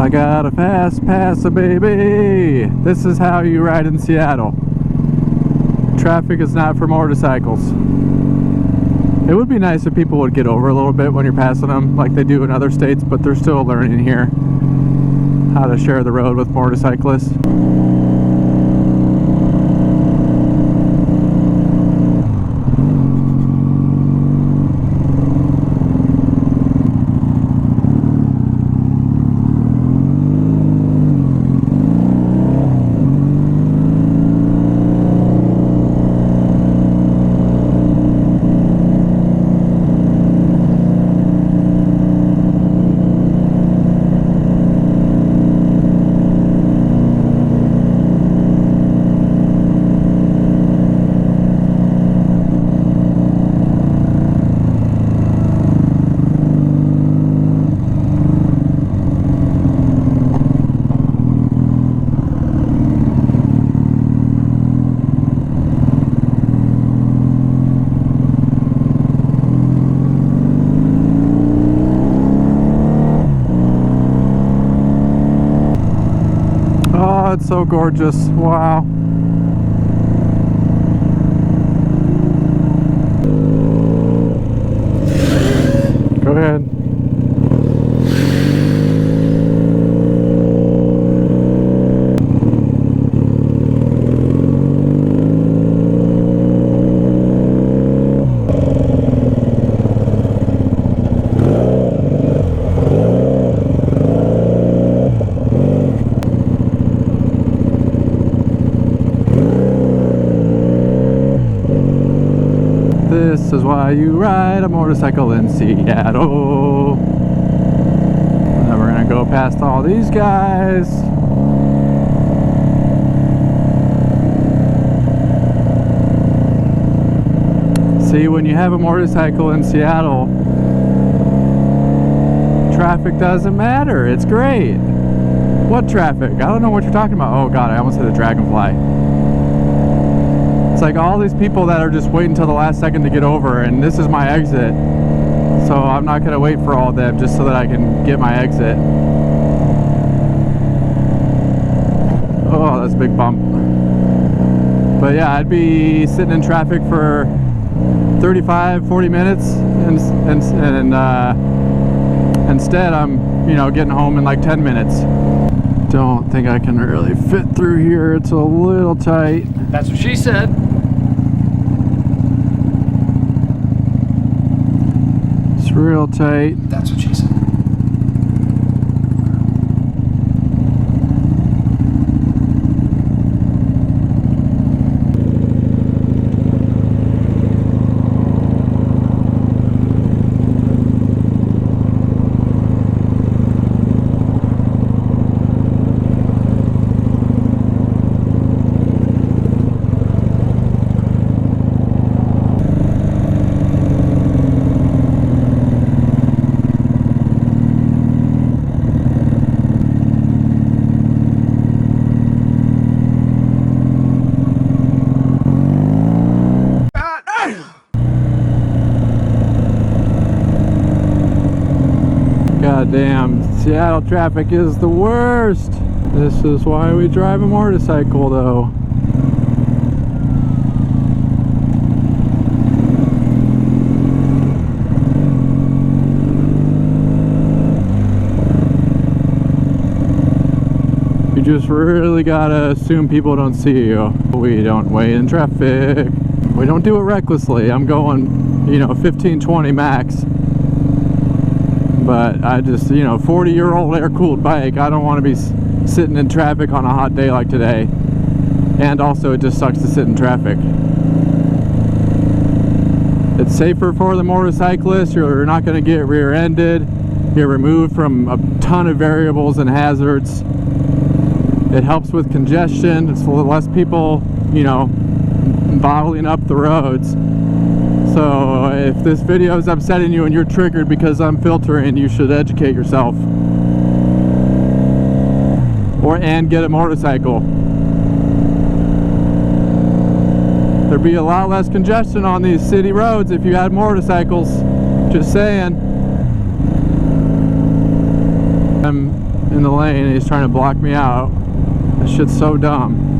I got a fast pass, baby. This is how you ride in Seattle. Traffic is not for motorcycles. It would be nice if people would get over a little bit when you're passing them like they do in other states, but they're still learning here how to share the road with motorcyclists. It's so gorgeous. Wow. Go ahead. This is why you ride a motorcycle in Seattle. Now we're gonna go past all these guys. See, when you have a motorcycle in Seattle, traffic doesn't matter. It's great. What traffic? I don't know what you're talking about. Oh God, I almost hit a dragonfly. It's like all these people that are just waiting until the last second to get over, and this is my exit, so I'm not going to wait for all of them just so that I can get my exit. Oh, that's a big bump. But yeah, I'd be sitting in traffic for 35-40 minutes, and instead I'm, you know, getting home in like 10 minutes. Don't think I can really fit through here. It's a little tight. That's what she said. It's real tight. That's what she said. God damn, Seattle traffic is the worst. This is why we drive a motorcycle though. You just really gotta assume people don't see you. We don't wait in traffic. We don't do it recklessly. I'm going, you know, 15-20 max. But I just, you know, 40-year-old air-cooled bike, I don't want to be sitting in traffic on a hot day like today. And also, it just sucks to sit in traffic. It's safer for the motorcyclist. You're not going to get rear-ended. You're removed from a ton of variables and hazards. It helps with congestion. It's less people, you know, bottling up the roads. So if this video is upsetting you and you're triggered because I'm filtering, you should educate yourself. And get a motorcycle. There'd be a lot less congestion on these city roads if you had motorcycles. Just saying. I'm in the lane and he's trying to block me out. That shit's so dumb.